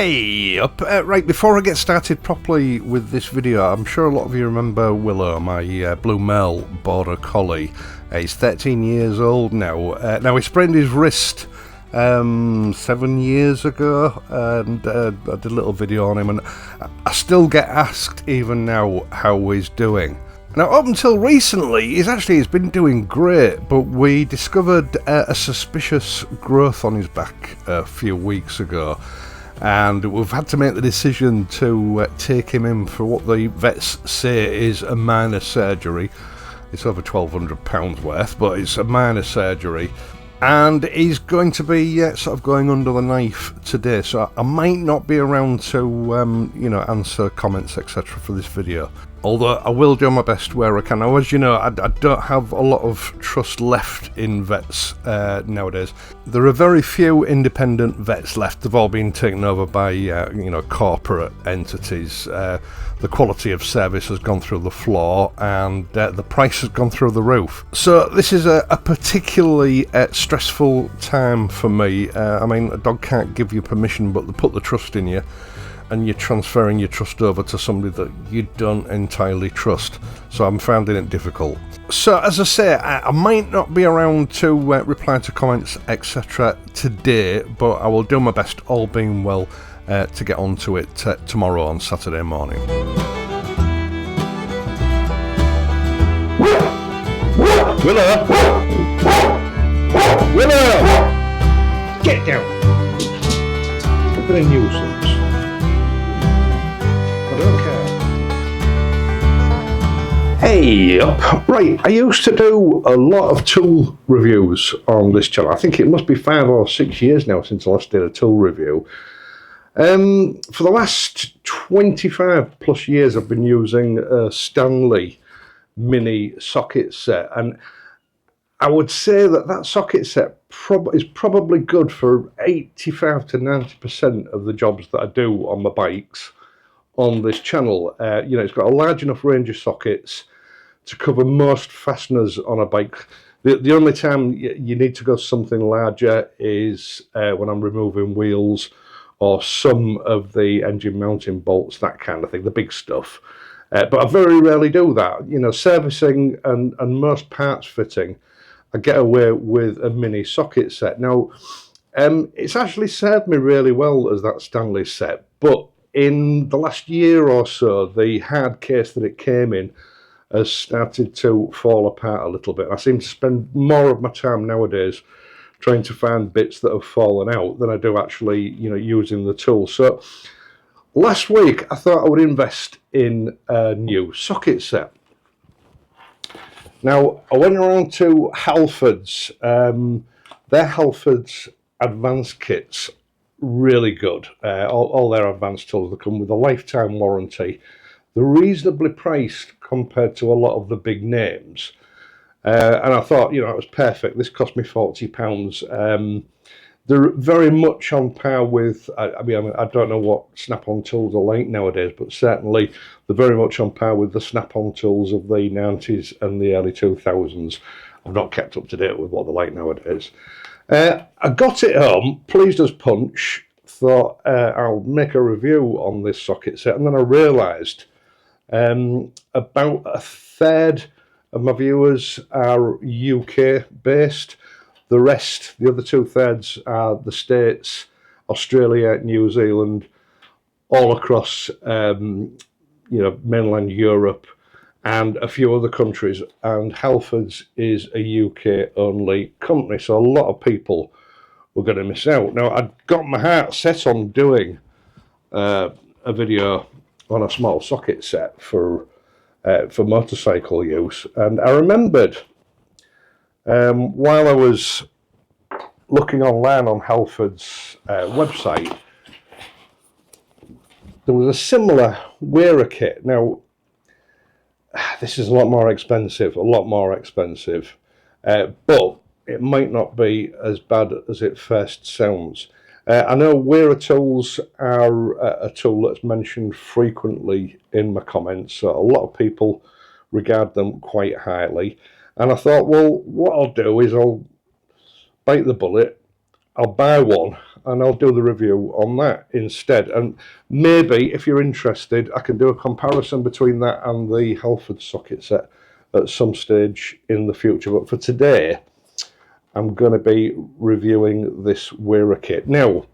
Hey up! Right, before I get started properly with this video, I'm sure a lot of you remember Willow, my blue male border collie. He's 13 years old now. Now he sprained his wrist 7 years ago, and I did a little video on him, and I still get asked even now how he's doing. Now, up until recently, he's been doing great, but we discovered a suspicious growth on his back a few weeks ago, and we've had to make the decision to take him in for what the vets say is a minor surgery. It's over £1,200 worth, but it's a minor surgery, and he's going to be sort of going under the knife today, so I might not be around to answer comments etc. for this video. Although I will do my best where I can. Now, as you know, I don't have a lot of trust left in vets nowadays. There are very few independent vets left. They've all been taken over by corporate entities. The quality of service has gone through the floor, and the price has gone through the roof. So this is a particularly stressful time for me. I mean, a dog can't give you permission, but they put the trust in you, and you're transferring your trust over to somebody that you don't entirely trust. So I'm finding it difficult. So as I say, I might not be around to reply to comments etc. today, but I will do my best, all being well, to get onto it tomorrow on Saturday morning. Willow! Willow! Get down! What a nuisance. Hey up! Right, I used to do a lot of tool reviews on this channel. I think it must be 5 or 6 years now since I last did a tool review. For the last 25 plus years I've been using a Stanley mini socket set, and I would say that socket set is probably good for 85 to 90% of the jobs that I do on my bikes on this channel. It's got a large enough range of sockets to cover most fasteners on a bike. The only time you need to go something larger is when I'm removing wheels or some of the engine mounting bolts, that kind of thing, the big stuff. But I very rarely do that. Servicing and most parts fitting, I get away with a mini socket set. Now, it's actually served me really well as that Stanley set, but in the last year or so, the hard case that it came in has started to fall apart a little bit. I seem to spend more of my time nowadays trying to find bits that have fallen out than I do actually, using the tool. So last week, I thought I would invest in a new socket set. Now, I went around to Halfords. Their Halfords advanced kits, really good. All their advanced tools, they come with a lifetime warranty. They're reasonably priced compared to a lot of the big names. And I thought, it was perfect. This cost me £40. They're very much on par with, I don't know what snap-on tools are like nowadays, but certainly they're very much on par with the snap-on tools of the 90s and the early 2000s. I've not kept up to date with what they're like nowadays. I got it home, pleased as punch, thought I'll make a review on this socket set, and then I realised about a third of my viewers are UK based. The rest, the other 2/3, are the States, Australia, New Zealand, all across mainland Europe and a few other countries, and Halfords is a UK only company, so a lot of people were going to miss out. Now, I'd got my heart set on doing a video on a small socket set for motorcycle use, and I remembered while I was looking online on Halfords' website, there was a similar WERA kit. Now, this is a lot more expensive, but it might not be as bad as it first sounds. I know WERA tools are a tool that's mentioned frequently in my comments, so a lot of people regard them quite highly. And I thought, well, what I'll do is I'll bite the bullet, I'll buy one, and I'll do the review on that instead. And maybe, if you're interested, I can do a comparison between that and the Halford socket set at some stage in the future. But for today, I'm going to be reviewing this WERA kit. Now,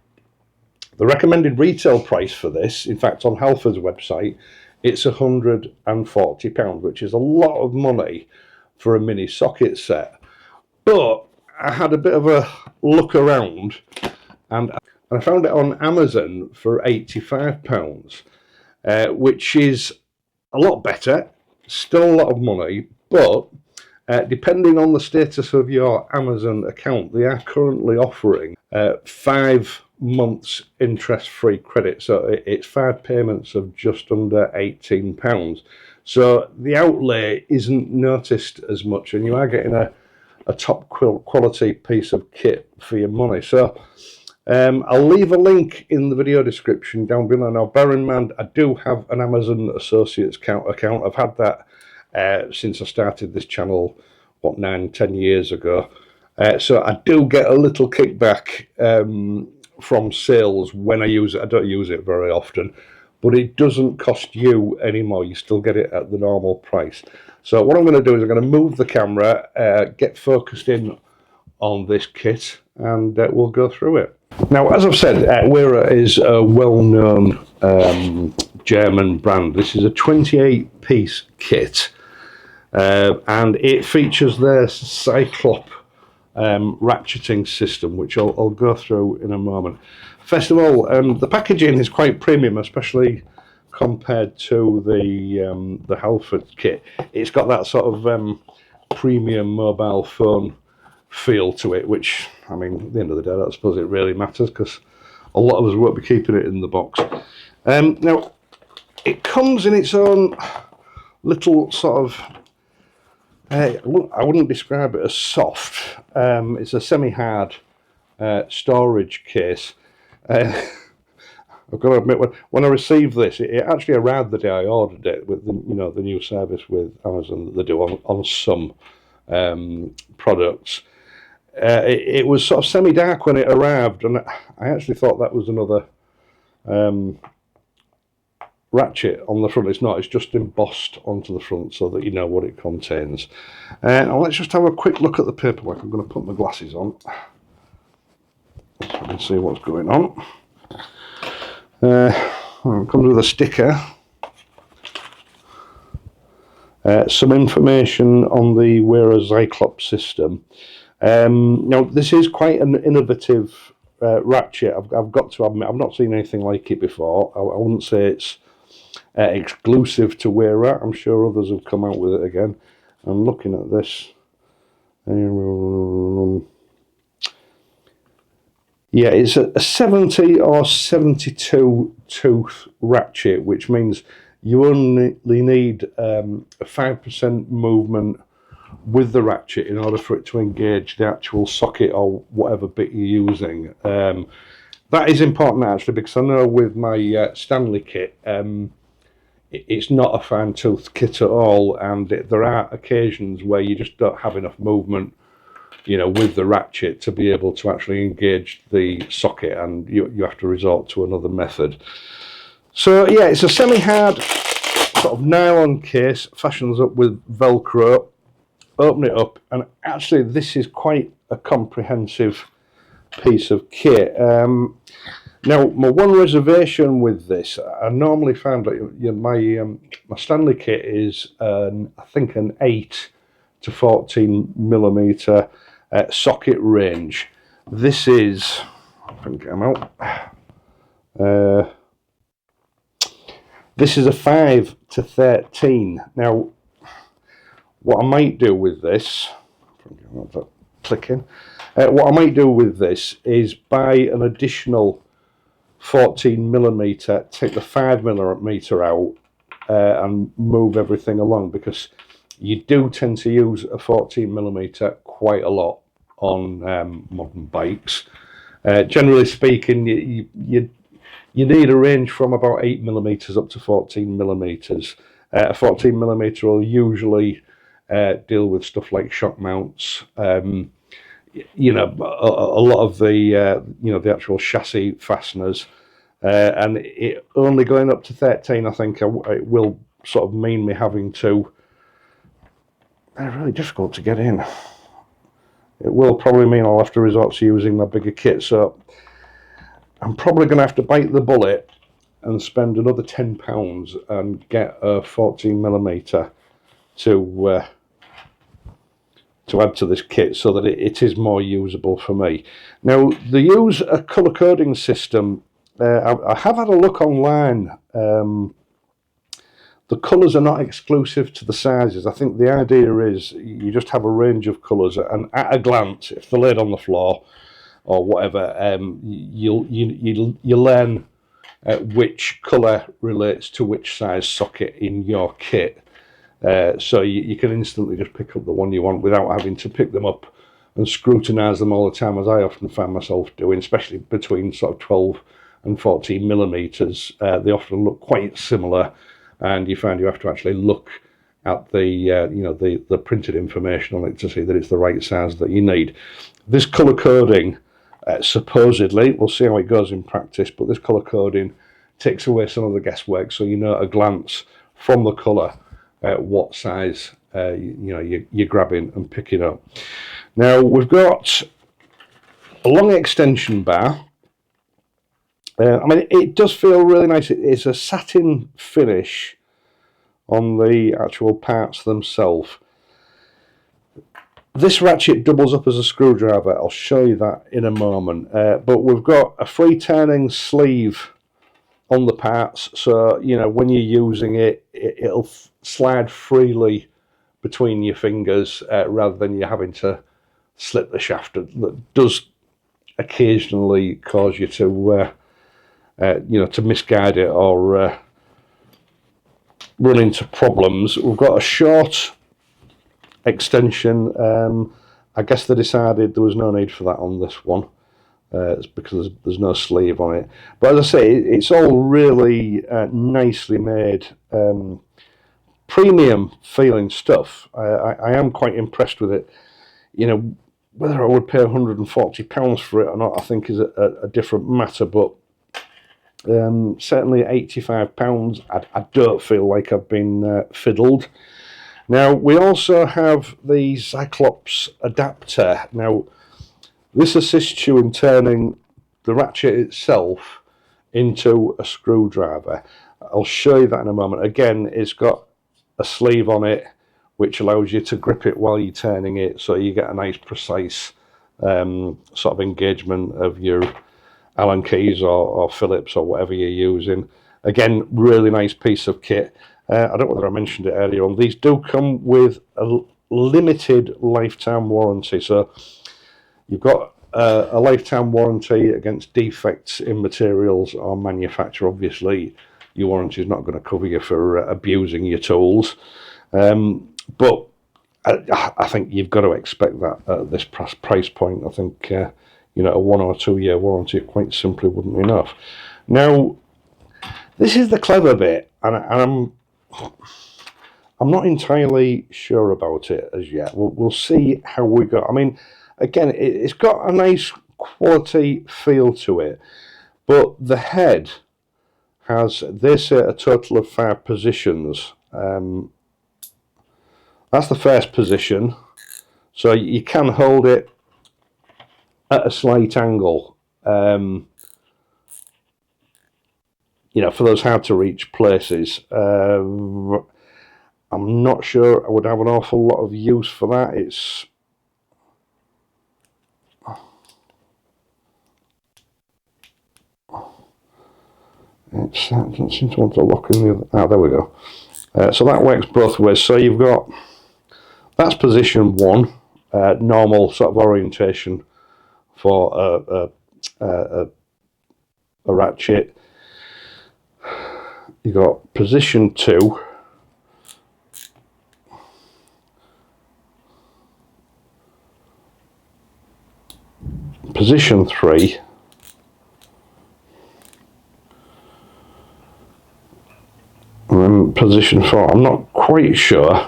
the recommended retail price for this, in fact, on Halford's website, it's £140, which is a lot of money for a mini socket set. But I had a bit of a look around, and I found it on Amazon for £85, which is a lot better, still a lot of money, but depending on the status of your Amazon account, they are currently offering 5 months interest-free credit, so it's 5 payments of just under £18. So the outlay isn't noticed as much, and you are getting a top quality piece of kit for your money. So I'll leave a link in the video description down below. Now, bear in mind, I do have an Amazon Associates account. I've had that since I started this channel, what, 9-10 years ago. So I do get a little kickback from sales when I use it. I don't use it very often, but it doesn't cost you anymore. You still get it at the normal price. So what I'm going to do is I'm going to move the camera, get focused in on this kit, and we'll go through it. Now, as I've said, WERA is a well-known German brand. This is a 28-piece kit, and it features their Cyclop ratcheting system, which I'll go through in a moment. First of all, the packaging is quite premium, especially compared to the Halford kit. It's got that sort of premium mobile phone feel to it, which, I mean, at the end of the day, I don't suppose it really matters, because a lot of us won't be keeping it in the box. Now, it comes in its own little sort of, I wouldn't describe it as soft. It's a semi-hard storage case. I've got to admit, when I received this, it actually arrived the day I ordered it, with the new service with Amazon that they do on some products. It was sort of semi-dark when it arrived, and I actually thought that was another ratchet on the front. It's not. It's just embossed onto the front so that you know what it contains. Now let's just have a quick look at the paperwork. I'm going to put my glasses on so I can see what's going on. It comes with a sticker, some information on the WERA Zyclop system. Now, this is quite an innovative ratchet. I've got to admit, I've not seen anything like it before. I wouldn't say it's exclusive to WERA. I'm sure others have come out with it again. I'm looking at this. Yeah, it's a 70 or 72 tooth ratchet, which means you only need a 5% movement with the ratchet in order for it to engage the actual socket or whatever bit you're using. That is important actually, because I know with my Stanley kit, it's not a fine tooth kit at all, and there are occasions where you just don't have enough movement, with the ratchet to be able to actually engage the socket, and you have to resort to another method. So yeah, it's a semi-hard sort of nylon case, fashions up with Velcro. Open it up, and actually this is quite a comprehensive piece of kit. Now, my one reservation with this, I normally find that my Stanley kit is I think an 8 to 14 millimeter socket range. This is, I think I'm out. This is a 5 to 13. Now, what I might do with this, clicking. What I might do with this is buy an additional 14 millimeter, take the 5 millimeter out, and move everything along, because you do tend to use a 14 millimeter quite a lot on modern bikes. Generally speaking, you need a range from about 8 millimeters up to 14 millimeters. A 14 millimeter will usually deal with stuff like shock mounts. you know, a lot of the you know, the actual chassis fasteners, and it only going up to 13, I think it will sort of mean me having to. They're really difficult to get in. It will probably mean I'll have to resort to using my bigger kit, so I'm probably going to have to bite the bullet and spend another £10 and get a 14mm to add to this kit, so that it is more usable for me. Now, they use a colour coding system. I have had a look online. The colours are not exclusive to the sizes. I think the idea is you just have a range of colours, and at a glance, if they're laid on the floor or whatever, you learn which colour relates to which size socket in your kit. So you can instantly just pick up the one you want without having to pick them up and scrutinise them all the time, as I often find myself doing, especially between sort of 12 and 14mm. They often look quite similar, and you find you have to actually look at the you know, the printed information on it to see that it's the right size that you need. This colour coding, supposedly, we'll see how it goes in practice, but this colour coding takes away some of the guesswork, so you know at a glance from the colour what size you know, you're grabbing and picking up. Now, we've got a long extension bar. I mean, it does feel really nice. It's a satin finish on the actual parts themselves. This ratchet doubles up as a screwdriver. I'll show you that in a moment. But we've got a free turning sleeve on the parts, so you know, when you're using it, it'll slide freely between your fingers, rather than you having to slip the shaft. That does occasionally cause you to you know, to misguide it or run into problems. We've got a short extension. I guess they decided there was no need for that on this one. It's because there's no sleeve on it. But as I say, it's all really nicely made, premium feeling stuff. I am quite impressed with it. You know, whether I would pay £140 for it or not, I think is a different matter, but certainly £85, I don't feel like I've been fiddled. Now, we also have the Cyclops adapter. Now, this assists you in turning the ratchet itself into a screwdriver. I'll show you that in a moment. Again, it's got a sleeve on it which allows you to grip it while you're turning it, so you get a nice precise sort of engagement of your Allen keys or Phillips or whatever you're using. Again, really nice piece of kit. I don't know whether I mentioned it earlier on. These do come with a limited lifetime warranty, so you've got a lifetime warranty against defects in materials or manufacture. Obviously, your warranty is not going to cover you for abusing your tools, but I think you've got to expect that at this price point. I think you know, a 1 or 2 year warranty quite simply wouldn't be enough. Now, this is the clever bit, and I'm not entirely sure about it as yet. We'll see how we go. I mean, again, it's got a nice quality feel to it, but the head has, they say, a total of 5 positions. That's the first position, so you can hold it at a slight angle, you know, for those hard to reach places. I'm not sure I would have an awful lot of use for that. It doesn't seem to want to lock in the other. Ah, there we go. So that works both ways. So you've got, that's position 1, normal sort of orientation for a ratchet. You've got position 2, position 3, and then position 4. I'm not quite sure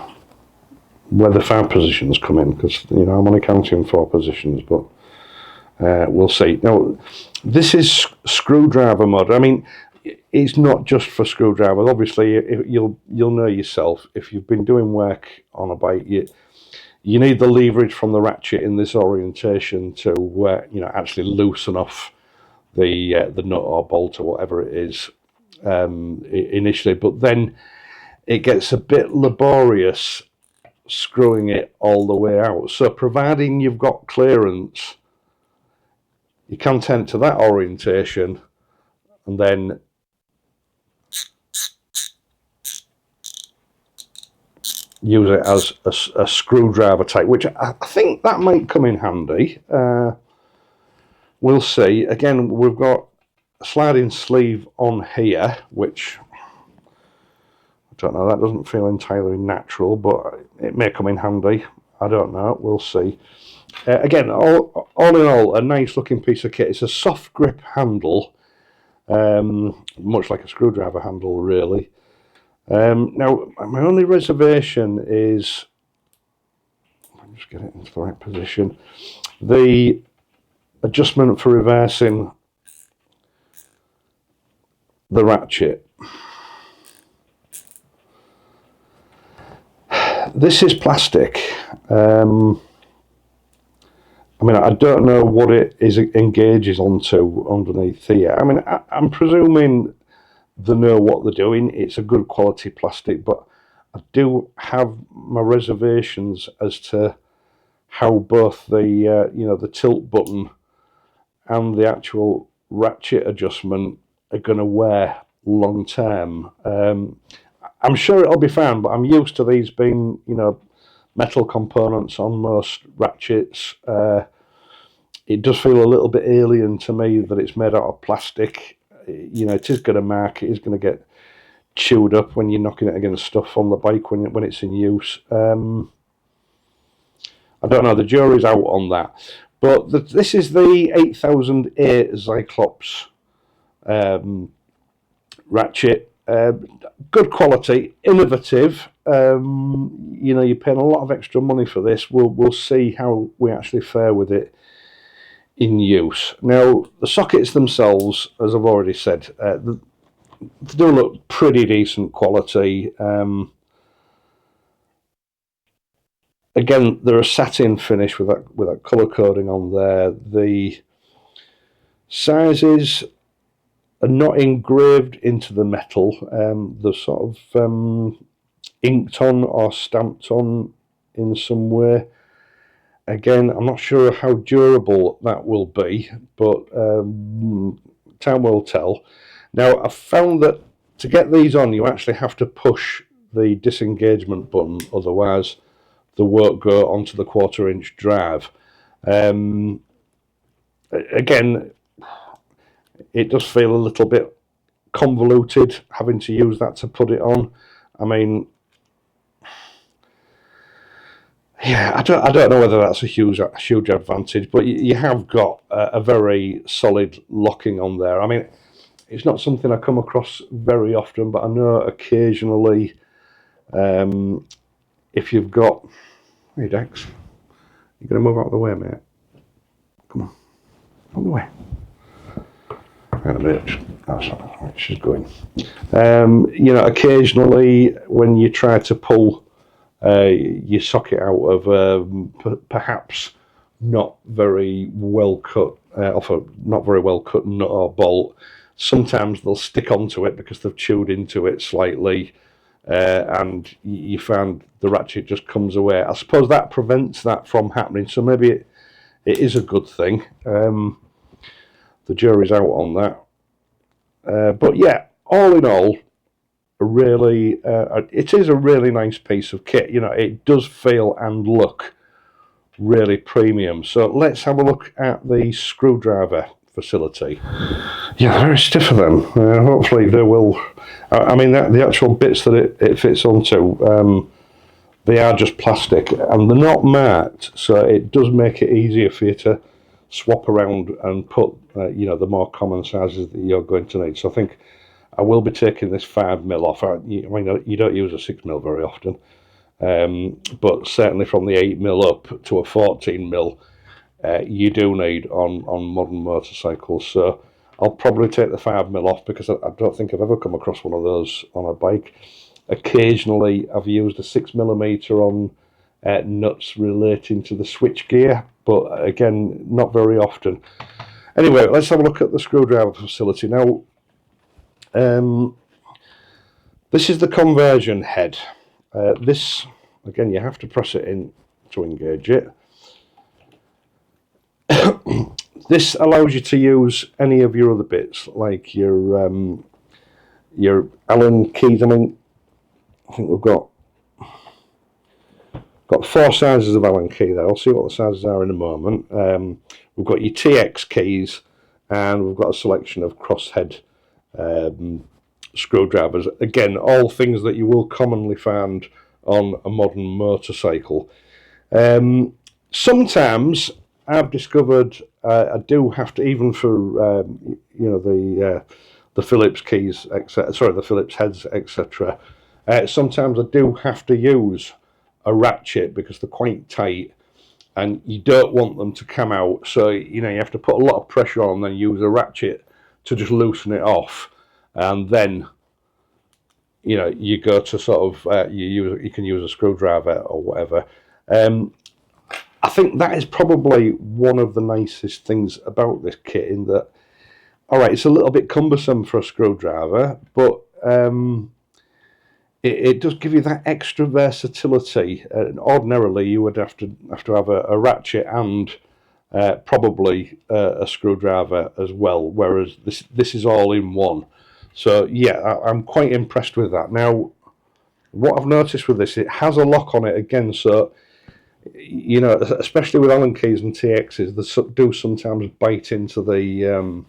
where the 5 positions come in, because I'm only counting 4 positions, but we'll see. Now, this is screwdriver mode. I mean, it's not just for screwdrivers. Obviously, you'll know yourself, if you've been doing work on a bike, you need the leverage from the ratchet in this orientation to actually loosen off the nut or bolt or whatever it is initially, but then it gets a bit laborious screwing it all the way out. So providing you've got clearance, you can tend to that orientation and then use it as a screwdriver type, which I think that might come in handy. We'll see. Again, we've got a sliding sleeve on here, which I don't know, that doesn't feel entirely natural, but it may come in handy. I don't know, we'll see. Again, all in all, a nice looking piece of kit. It's a soft grip handle, much like a screwdriver handle, really. Now, my only reservation is, let me just get it into the right position, the adjustment for reversing the ratchet. This is plastic. I mean, I don't know what it engages onto underneath here. I mean, I'm presuming they know what they're doing. It's a good quality plastic, but I do have my reservations as to how both the the tilt button and the actual ratchet adjustment are going to wear long term. I'm sure it'll be fine, but I'm used to these being metal components on most ratchets. It does feel a little bit alien to me that it's made out of plastic. It is going to mark, it is going to get chewed up when you're knocking it against stuff on the bike when it's in use. I don't know, the jury's out on that. But this is the 8008 Zyclops ratchet. Good quality, innovative. You're paying a lot of extra money for this. We'll see how we actually fare with it in use. Now, the sockets themselves, as I've already said, they do look pretty decent quality. Again, they're a satin finish with that colour coding on there. The sizes are not engraved into the metal. They're sort of inked on or stamped on in some way. Again, I'm not sure how durable that will be, but time will tell. Now, I've found that to get these on, you actually have to push the disengagement button, otherwise they won't go onto the 1/4-inch drive. Again, it does feel a little bit convoluted having to use that to put it on. I mean, yeah, I don't know whether that's a huge advantage, but you have got a very solid locking on there. I mean, it's not something I come across very often, but I know occasionally, if you've got, hey Dex, you're going to move out of the way, mate. Come on, out of the way. Wait a minute, that's not right, she's going. Occasionally when you try to pull your socket out of perhaps not very well cut, off a not very well cut nut or bolt, sometimes they'll stick onto it because they've chewed into it slightly, and you find the ratchet just comes away. I suppose that prevents that from happening, so maybe it is a good thing. The jury's out on that. But yeah, all in all, really, it is a really nice piece of kit. It does feel and look really premium. So let's have a look at the screwdriver facility. Yeah, very stiff of them. Hopefully they will. I mean, the actual bits that it fits onto, they are just plastic and they're not marked, so it does make it easier for you to swap around and put the more common sizes that you're going to need. So I think I will be taking this 5mm off. I mean, you don't use a 6mm very often. but certainly from the 8mm up to a 14mm, you do need on modern motorcycles. So I'll probably take the 5mm off, because I don't think I've ever come across one of those on a bike. Occasionally I've used a 6mm on nuts relating to the switch gear, but again, not very often. Anyway, let's have a look at the screwdriver facility. Now, this is the conversion head. This, again, you have to press it in to engage it. This allows you to use any of your other bits, like your Allen keys. I think we've got 4 sizes of Allen key there. I'll see what the sizes are in a moment. We've got your TX keys, and we've got a selection of crosshead screwdrivers. Again, all things that you will commonly find on a modern motorcycle. Sometimes I've discovered I do have to, even for the Phillips keys, etc. Sorry, the Phillips heads, etc. Sometimes I do have to use a ratchet, because they're quite tight and you don't want them to come out. So you have to put a lot of pressure on, and then use a ratchet to just loosen it off, and then you go to sort of you can use a screwdriver or whatever. I think that is probably one of the nicest things about this kit, in that, all right, it's a little bit cumbersome for a screwdriver, but it does give you that extra versatility. Ordinarily, you would have to have a ratchet and probably a screwdriver as well, whereas this is all in one. So yeah, I'm quite impressed with that. Now, what I've noticed with this, it has a lock on it again, so especially with Allen keys and TXs, they do sometimes bite into the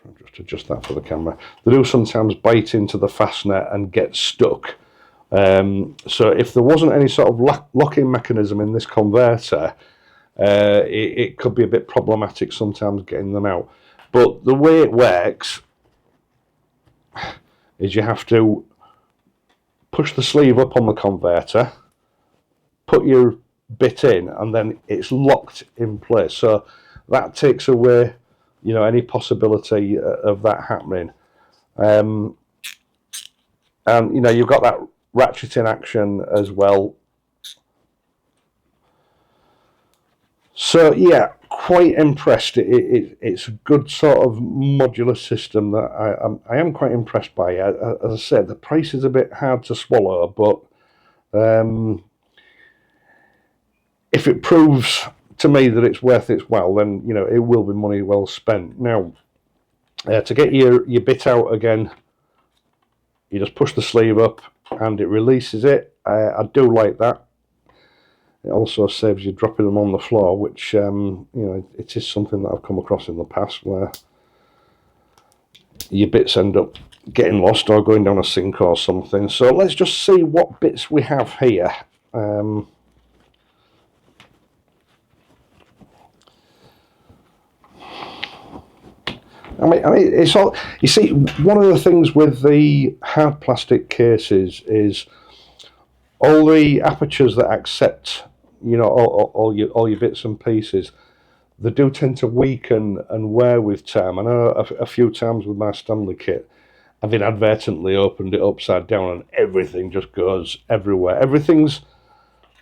I'll just adjust that for the camera. They do sometimes bite into the fastener and get stuck. So if there wasn't any sort of locking mechanism in this converter, it could be a bit problematic sometimes getting them out. But the way it works is you have to push the sleeve up on the converter, put your bit in, and then it's locked in place. So that takes away any possibility of that happening. And you've got that ratcheting action as well. So yeah, quite impressed. It's a good sort of modular system that I am quite impressed by. As I said, the price is a bit hard to swallow, but if it proves to me that it's worth its while, then it will be money well spent. Now, to get your bit out again, you just push the sleeve up and it releases it. I do like that. It also saves you dropping them on the floor, which it is something that I've come across in the past, where your bits end up getting lost or going down a sink or something. So let's just see what bits we have here. I mean, it's all. You see, one of the things with the hard plastic cases is all the apertures that accept, all your bits and pieces. They do tend to weaken and wear with time. I know a few times with my Stanley kit, I've inadvertently opened it upside down and everything just goes everywhere. Everything's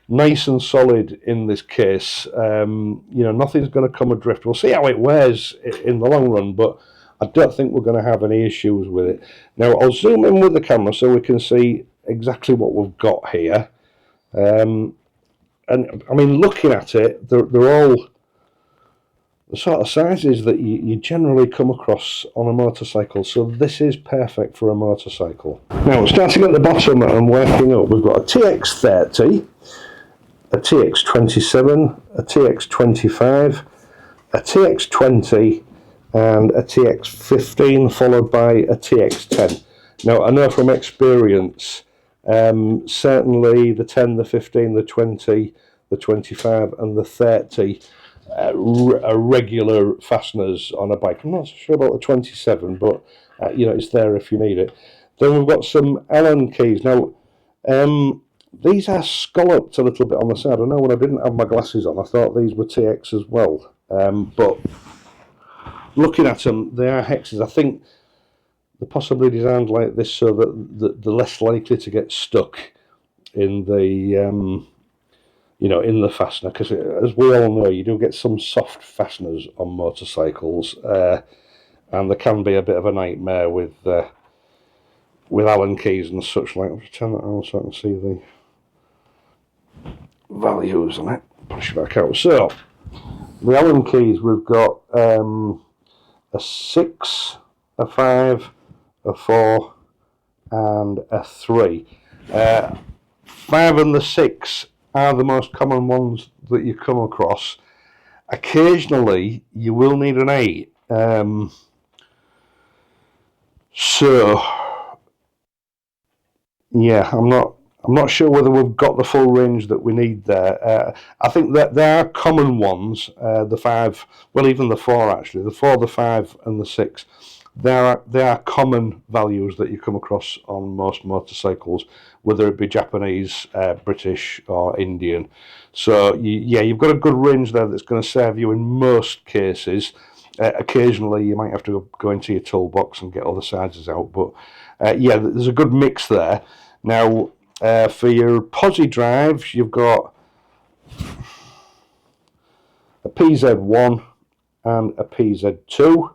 nice and solid in this case. Nothing's going to come adrift. We'll see how it wears in the long run, but I don't think we're going to have any issues with it. Now, I'll zoom in with the camera so we can see exactly what we've got here. And I mean, looking at it, they're all the sort of sizes that you generally come across on a motorcycle. So this is perfect for a motorcycle. Now, starting at the bottom and working up, we've got a TX30, a TX27, a TX25, a TX20, and a TX15, followed by a TX10. Now, I know from experience, certainly the 10, the 15, the 20, the 25, and the 30 are regular fasteners on a bike. I'm not so sure about the 27, but it's there if you need it. Then we've got some Allen keys. Now, These are scalloped a little bit on the side. I know when I didn't have my glasses on, I thought these were TX as well. But looking at them, they are hexes. I think they're possibly designed like this so that they're less likely to get stuck in the in the fastener, because as we all know, you do get some soft fasteners on motorcycles, and there can be a bit of a nightmare with Allen keys and such like. I'll just turn that on so I can see the values on it. Push it back out. So the Allen keys, we've got a 6, a 5, a 4, and a 3. 5 and the 6 are the most common ones that you come across. Occasionally, you will need an 8. So, yeah, I'm not sure whether we've got the full range that we need there. I think that there are common ones, the 5, well, even the 4 actually, the 4, the 5, and the 6. There are common values that you come across on most motorcycles, whether it be Japanese, British, or Indian. So you've got a good range there that's going to serve you in most cases. Occasionally, you might have to go into your toolbox and get other sizes out, but there's a good mix there. Now, for your posi drives, you've got a PZ1 and a PZ2.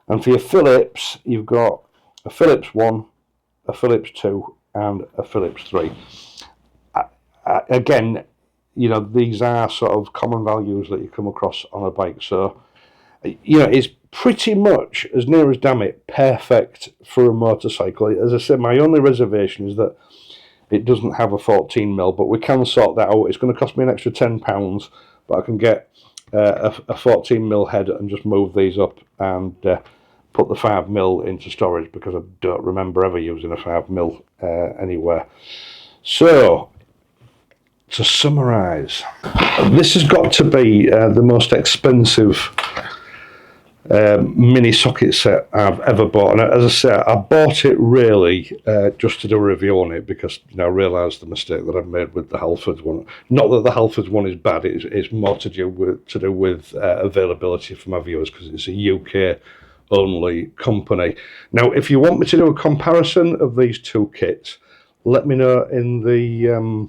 And for your Phillips, you've got a Phillips 1, a Phillips 2, and a Phillips 3. Again, these are sort of common values that you come across on a bike. So, it's pretty much, as near as damn it, perfect for a motorcycle. As I said, my only reservation is that it doesn't have a 14mm, but we can sort that out. It's going to cost me an extra £10, but I can get a 14mm head and just move these up and put the 5mm into storage, because I don't remember ever using a 5mm anywhere. So, to summarise, this has got to be the most expensive mini socket set I've ever bought. And as I said, I bought it really just to do a review on it, because I realised the mistake that I've made with the Halfords one. Not that the Halfords one is bad, it's more to do with availability for my viewers, because it's a UK only company. Now, if you want me to do a comparison of these two kits, let me know in the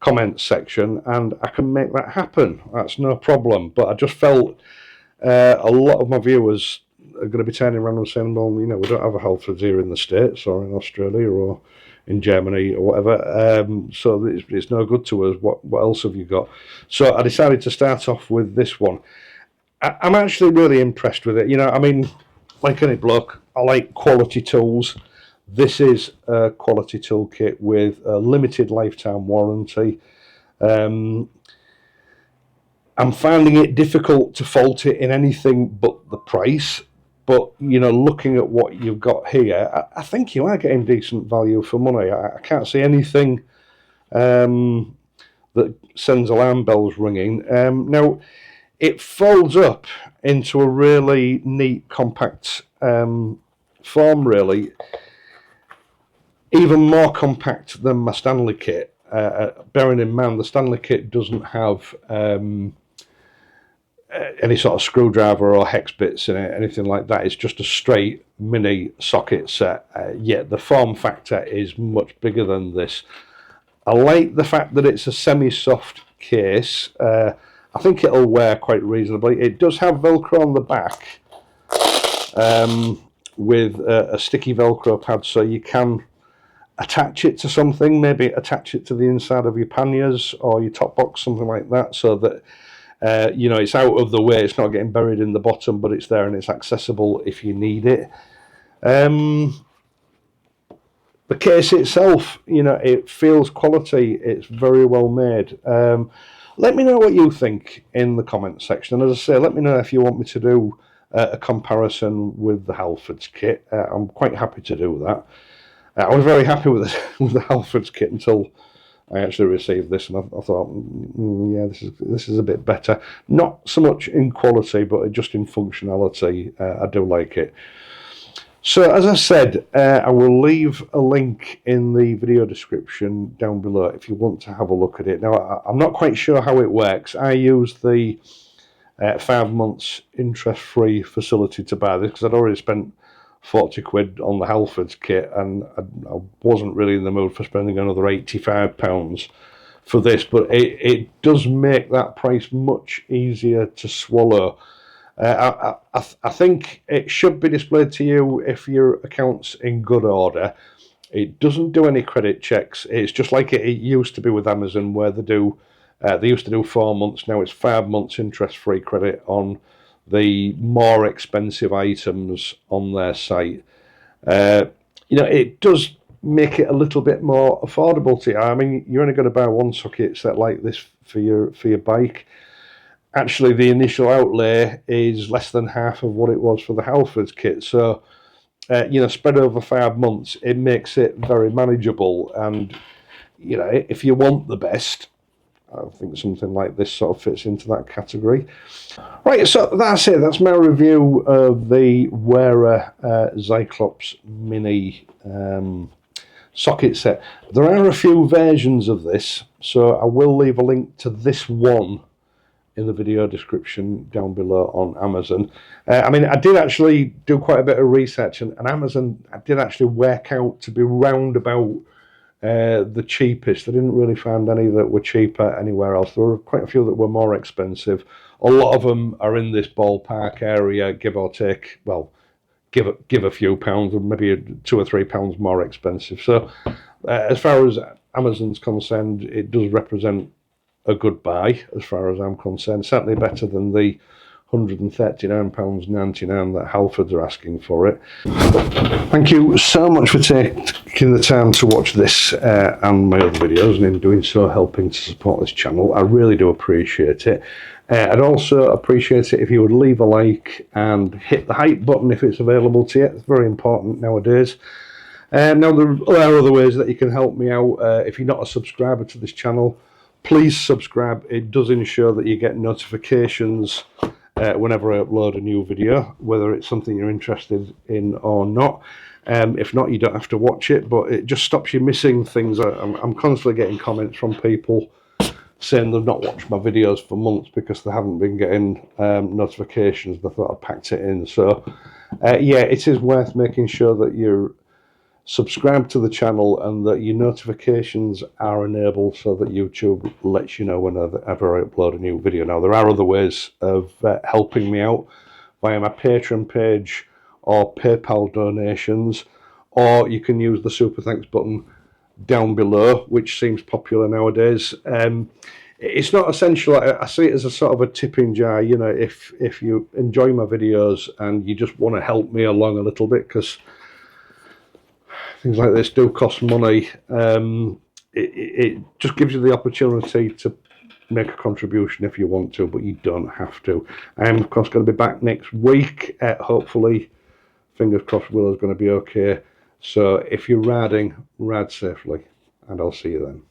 comments section and I can make that happen. That's no problem. But I just felt a lot of my viewers are going to be turning around and saying, well, we don't have a Halfords here in the States or in Australia or in Germany or whatever, so it's no good to us. What else have you got? So I decided to start off with this one. I'm actually really impressed with it. Like any bloke, I like quality tools. This is a quality toolkit with a limited lifetime warranty. I'm finding it difficult to fault it in anything but the price. But, looking at what you've got here, I think you are getting decent value for money. I can't see anything that sends alarm bells ringing. Now, it folds up into a really neat, compact form, really. Even more compact than my Stanley kit. Bearing in mind, the Stanley kit doesn't have any sort of screwdriver or hex bits in it, anything like that. It's just a straight mini socket set, yet the form factor is much bigger than this. I like the fact that it's a semi-soft case. I think it'll wear quite reasonably. It does have Velcro on the back with a sticky Velcro pad, so you can attach it to something, maybe attach it to the inside of your panniers or your top box, something like that, so that it's out of the way, it's not getting buried in the bottom, but it's there and it's accessible if you need it. The case itself, it feels quality, it's very well made. Let me know what you think in the comments section, and as I say, let me know if you want me to do a comparison with the Halfords kit. I'm quite happy to do that. I was very happy with the Halfords kit until I actually received this, and I thought, yeah, this is a bit better. Not so much in quality, but just in functionality. I do like it. So as I said, I will leave a link in the video description down below if you want to have a look at it. Now, I'm not quite sure how it works. I use the 5 months interest-free facility to buy this because I'd already spent 40 quid on the Halfords kit, and I wasn't really in the mood for spending another £85 for this, but it does make that price much easier to swallow. I think it should be displayed to you if your account's in good order. It doesn't do any credit checks. It's just like it used to be with Amazon, where they used to do 4 months. Now it's 5 months interest-free credit on the more expensive items on their site. It does make it a little bit more affordable to you. I mean, you're only going to buy one socket set like this for your bike. Actually, the initial outlay is less than half of what it was for the Halfords kit. So, spread over 5 months, it makes it very manageable. And, if you want the best, I think something like this sort of fits into that category. Right, so that's it. That's my review of the WERA Zyclops Mini socket set. There are a few versions of this, so I will leave a link to this one in the video description down below on Amazon. I mean, I did actually do quite a bit of research, and Amazon I did actually work out to be round about the cheapest. I didn't really find any that were cheaper anywhere else. There were quite a few that were more expensive. A lot of them are in this ballpark area, give or take. Well, give a few pounds, or maybe £2 or £3 more expensive. So, as far as Amazon's concerned, it does represent a good buy, as far as I'm concerned. Certainly better than the £139.99 that Halfords are asking for it. Thank you so much for taking the time to watch this and my other videos, and in doing so helping to support this channel. I really do appreciate it. I'd also appreciate it if you would leave a like and hit the hype button if it's available to you. It's very important nowadays. Now, there are other ways that you can help me out. If you're not a subscriber to this channel, please subscribe. It does ensure that you get notifications whenever I upload a new video, whether it's something you're interested in or not. If not, you don't have to watch it, but it just stops you missing things. I'm constantly getting comments from people saying they've not watched my videos for months because they haven't been getting notifications. They thought I'd packed it in. So, yeah, it is worth making sure that you're subscribe to the channel and that your notifications are enabled so that YouTube lets you know whenever I upload a new video. Now, there are other ways of helping me out via my Patreon page or PayPal donations, or you can use the super thanks button down below, which seems popular nowadays. It's not essential. I see it as a sort of a tipping jar. If you enjoy my videos and you just want to help me along a little bit, because things like this do cost money. It just gives you the opportunity to make a contribution if you want to, but you don't have to. I am, of course, going to be back next week. Hopefully, fingers crossed, Willow's going to be okay. So if you're riding, ride safely, and I'll see you then.